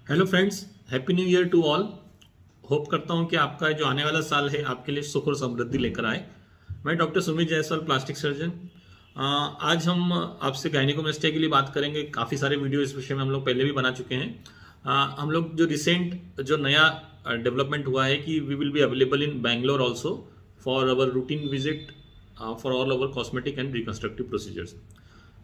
Hello friends, happy new year to all. Hope करता हूं कि आपका जो आने वाला साल है आपके लिए सुख और समृद्धि लेकर आए। मैं doctor Sumit Jaiswal, plastic surgeon. आज हम आपसे गायनेकोमेस्टिया के लिए बात करेंगे। काफ़ी सारे वीडियो इस विषय में हम लोग पहले भी बना चुके हैं। हम लोग जो रिसेंट जो नया डेवलपमेंट हुआ है कि we will be available in Bangalore also for our routine visit for all our cosmetic and reconstructive procedures.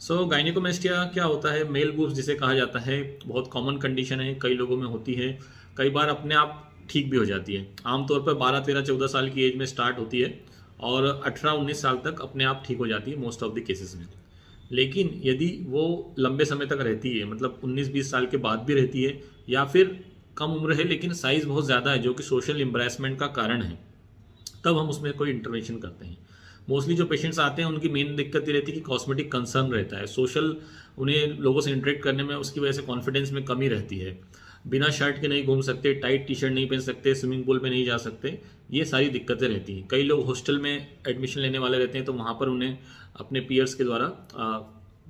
So gynaecomastia क्या होता है? मेल बूब्स जिसे कहा जाता है, बहुत कॉमन कंडीशन है, कई लोगों में होती है, कई बार अपने आप ठीक भी हो जाती है। आमतौर पर 12, 13, 14 साल की एज में स्टार्ट होती है और 18, 19 साल तक अपने आप ठीक हो जाती है मोस्ट ऑफ द केसेस में। लेकिन यदि वो लंबे समय तक रहती है, मतलब 19-20 साल के बाद भी रहती है, या फिर कम उम्र है लेकिन साइज बहुत ज़्यादा है जो कि सोशल एम्ब्रेसमेंट का कारण है, तब हम उसमें कोई इंटरवेंशन करते हैं। मोस्टली जो पेशेंट्स आते हैं उनकी मेन दिक्कत ये रहती है कि कॉस्मेटिक कंसर्न रहता है, सोशल उन्हें लोगों से इंटरेक्ट करने में उसकी वजह से कॉन्फिडेंस में कमी रहती है, बिना शर्ट के नहीं घूम सकते, टाइट टी शर्ट नहीं पहन सकते, स्विमिंग पूल में नहीं जा सकते, ये सारी दिक्कतें रहती हैं। कई लोग हॉस्टल में एडमिशन लेने वाले रहते हैं तो वहाँ पर उन्हें अपने पीयर्स के द्वारा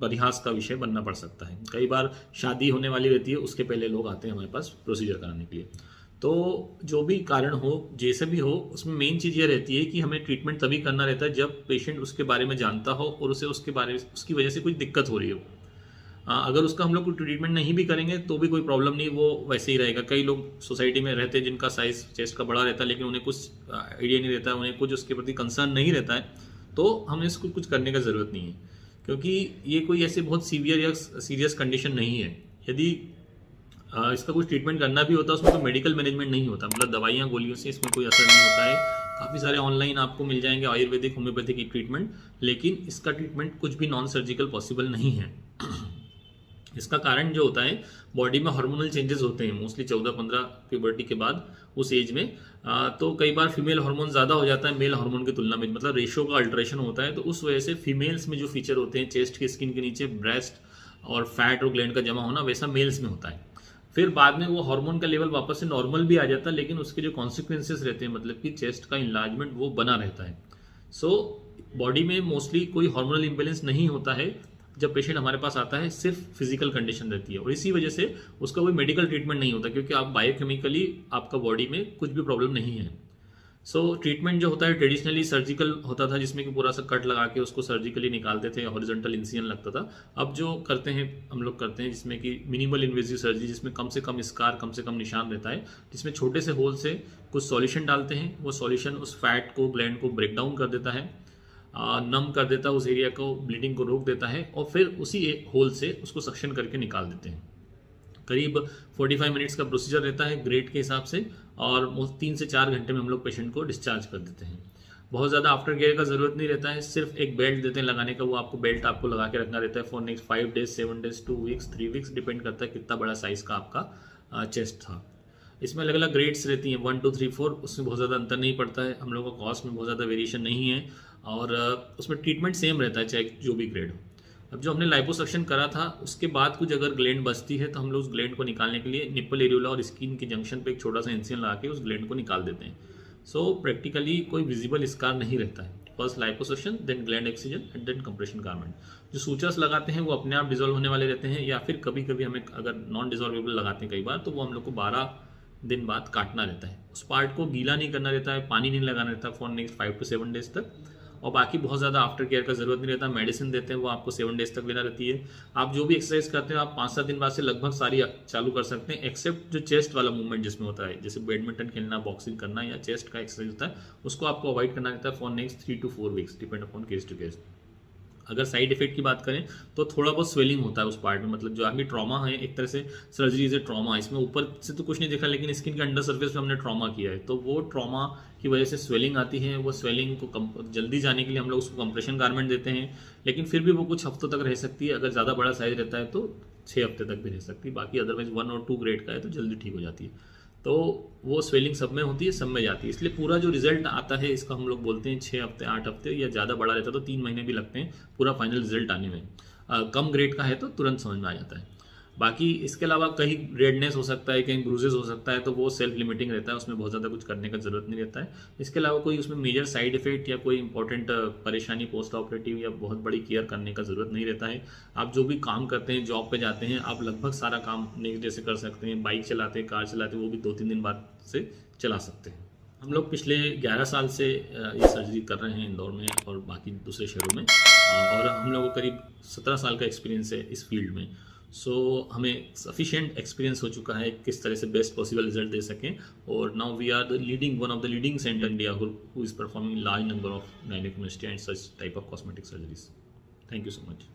परिहास का विषय बनना पड़ सकता है। कई बार शादी होने वाली रहती है, उसके पहले लोग आते हैं हमारे पास प्रोसीजर कराने के लिए। तो जो भी कारण हो, जैसे भी हो, उसमें मेन चीज़ ये रहती है कि हमें ट्रीटमेंट तभी करना रहता है जब पेशेंट उसके बारे में जानता हो और उसे उसके बारे में उसकी वजह से कोई दिक्कत हो रही हो। अगर उसका हम लोग कोई ट्रीटमेंट नहीं भी करेंगे तो भी कोई प्रॉब्लम नहीं, वो वैसे ही रहेगा। कई लोग सोसाइटी में रहते हैं जिनका साइज चेस्ट का बड़ा रहता है लेकिन उन्हें कुछ आइडिया नहीं रहता है, उन्हें कुछ उसके प्रति कंसर्न नहीं रहता है, तो हमें इसको कुछ करने का ज़रूरत नहीं है, क्योंकि ये कोई ऐसे बहुत सीवियर या सीरियस कंडीशन नहीं है। यदि इसका कुछ ट्रीटमेंट करना भी होता है उसमें कोई मेडिकल मैनेजमेंट नहीं होता, मतलब दवाइयाँ गोलियों से इसमें कोई असर नहीं होता है। काफ़ी सारे ऑनलाइन आपको मिल जाएंगे आयुर्वेदिक, होम्योपैथिक की ट्रीटमेंट, लेकिन इसका ट्रीटमेंट कुछ भी नॉन सर्जिकल पॉसिबल नहीं है। इसका कारण जो होता है, बॉडी में हार्मोनल चेंजेस होते हैं मोस्टली 14-15 प्यूबर्टी के बाद, उस एज में। तो कई बार फीमेल हार्मोन ज़्यादा हो जाता है मेल हार्मोन की तुलना में, मतलब रेशियो का अल्ट्रेशन होता है, तो उस वजह से फीमेल्स में जो फीचर होते हैं, चेस्ट की स्किन के नीचे ब्रेस्ट और फैट और ग्लैंड का जमा होना, वैसा मेल्स में होता है। फिर बाद में वो हार्मोन का लेवल वापस से नॉर्मल भी आ जाता है, लेकिन उसके जो कॉन्सिक्वेंसेस रहते हैं, मतलब कि चेस्ट का इन्लार्जमेंट वो बना रहता है। सो बॉडी में मोस्टली कोई हार्मोनल इम्बेलेंस नहीं होता है जब पेशेंट हमारे पास आता है, सिर्फ फिजिकल कंडीशन रहती है, और इसी वजह से उसका कोई मेडिकल ट्रीटमेंट नहीं होता, क्योंकि आप बायोकेमिकली आपका बॉडी में कुछ भी प्रॉब्लम नहीं है। सो ट्रीटमेंट जो होता है ट्रेडिशनली सर्जिकल होता था, जिसमें कि पूरा सा कट लगा के उसको सर्जिकली निकालते थे, हॉरिजॉन्टल इंसिजन लगता था। अब जो करते हैं हम लोग करते हैं जिसमें कि मिनिमल इन्वेजिव सर्जरी, जिसमें कम से कम स्कार, कम से कम निशान रहता है, जिसमें छोटे से होल से कुछ सॉल्यूशन डालते हैं, वो सॉल्यूशन उस फैट को, ग्लैंड को ब्रेक डाउन कर देता है, नम कर देता है उस एरिया को, ब्लीडिंग को रोक देता है, और फिर उसी होल से उसको सक्शन करके निकाल देते हैं। करीब 45 मिनट्स का प्रोसीजर रहता है ग्रेड के हिसाब से, और 3 से 4 घंटे में हम लोग पेशेंट को डिस्चार्ज कर देते हैं। बहुत ज़्यादा आफ्टर केयर का ज़रूरत नहीं रहता है, सिर्फ एक बेल्ट देते हैं लगाने का, वो आपको बेल्ट आपको लगा के रखना रहता है for next 5 days, 7 days, 2 weeks, 3 weeks, depend करता है कितना बड़ा साइज़ का आपका चेस्ट था। इसमें अलग अलग ग्रेड्स रहती हैं, 1, 2, 3, 4, उसमें बहुत ज़्यादा अंतर नहीं पड़ता है, हम लोगों का कॉस्ट में बहुत ज़्यादा वेरिएशन नहीं है, और उसमें ट्रीटमेंट सेम रहता है चाहे जो भी ग्रेड हो। अब जो हमने लाइपोसक्शन करा था उसके बाद कुछ अगर ग्लैंड बचती है तो हम लोग उस ग्लैंड को निकालने के लिए निप्पल एरियोला और स्किन के जंक्शन पे एक छोटा सा इंसिजन लगा के उस ग्लैंड को निकाल देते हैं। सो प्रैक्टिकली कोई विजिबल स्कार नहीं रहता है। First liposuction, then gland excision and then compression garment. जो सूचर्स लगाते हैं वो अपने आप डिजोल्व होने वाले रहते हैं, या फिर कभी कभी हमें अगर नॉन डिजोल्वेबल लगाते हैं कई बार, तो वो हम लोग को 12 दिन बाद काटना रहता है। उस पार्ट को गीला नहीं करना रहता है, पानी नहीं लगाना रहता फॉर नेक्स्ट 5 to 7 डेज तक, और बाकी बहुत ज़्यादा आफ्टर केयर का ज़रूरत नहीं रहता। मेडिसिन देते हैं वो आपको 7 डेज तक लेना रहती है। आप जो भी एक्सरसाइज करते हैं आप 5-7 दिन बाद से लगभग सारी चालू कर सकते हैं, एक्सेप्ट जो चेस्ट वाला मूवमेंट जिसमें होता है, जैसे बैडमिंटन खेलना, बॉक्सिंग करना, या चेस्ट का एक्सरसाइज होता है, उसको आपको अवॉइड करना रहता है for next 3 to 4 weeks, depend upon case to case. अगर साइड इफेक्ट की बात करें तो थोड़ा बहुत स्वेलिंग होता है उस पार्ट में, मतलब जो आगे ट्रॉमा है, एक तरह से सर्जरी इज ए ट्रॉमा। इसमें ऊपर से तो कुछ नहीं दिखा, लेकिन स्किन के अंडर सर्फेस पे हमने ट्रॉमा किया है, तो वो ट्रॉमा की वजह से स्वेलिंग आती है। वो स्वेलिंग को जल्दी जाने के लिए हम लोग उसको कंप्रेशन गारमेंट देते हैं, लेकिन फिर भी वो कुछ हफ्तों तक रह सकती है। अगर ज़्यादा बड़ा साइज रहता है तो 6 हफ्ते तक भी रह सकती है, बाकी अदरवाइज 1 और 2 ग्रेड का है तो जल्दी ठीक हो जाती है। तो वो स्वेलिंग सब में होती है, सब में जाती है, इसलिए पूरा जो रिजल्ट आता है इसका हम लोग बोलते हैं 6 हफ्ते, 8 हफ्ते, या ज़्यादा बड़ा रहता है तो 3 महीने भी लगते हैं पूरा फाइनल रिजल्ट आने में। कम ग्रेड का है तो तुरंत समझ में आ जाता है। बाकी इसके अलावा कहीं रेडनेस हो सकता है, कहीं ब्रूजेस हो सकता है, तो वो सेल्फ लिमिटिंग रहता है, उसमें बहुत ज़्यादा कुछ करने का ज़रूरत नहीं रहता है। इसके अलावा कोई उसमें मेजर साइड इफेक्ट या कोई इंपॉर्टेंट परेशानी पोस्ट ऑपरेटिव या बहुत बड़ी केयर करने का ज़रूरत नहीं रहता है। आप जो भी काम करते हैं, जॉब पे जाते हैं, आप लगभग सारा काम नेक्स्ट डे से कर सकते हैं। बाइक चलाते हैं, कार चलाते हैं, वो भी 2-3 दिन बाद से चला सकते हैं। हम लोग पिछले 11 साल से ये सर्जरी कर रहे हैं इंदौर में और बाकी दूसरे शहरों में, और हम लोगों को करीब 17 साल का एक्सपीरियंस है इस फील्ड में। सो हमें सफिशिएंट एक्सपीरियंस हो चुका है किस तरह से बेस्ट पॉसिबल रिजल्ट दे सकें। और now we are the leading one of the leading centre India who is performing large number of gynaecomastia and such type of cosmetic surgeries. Thank you so much.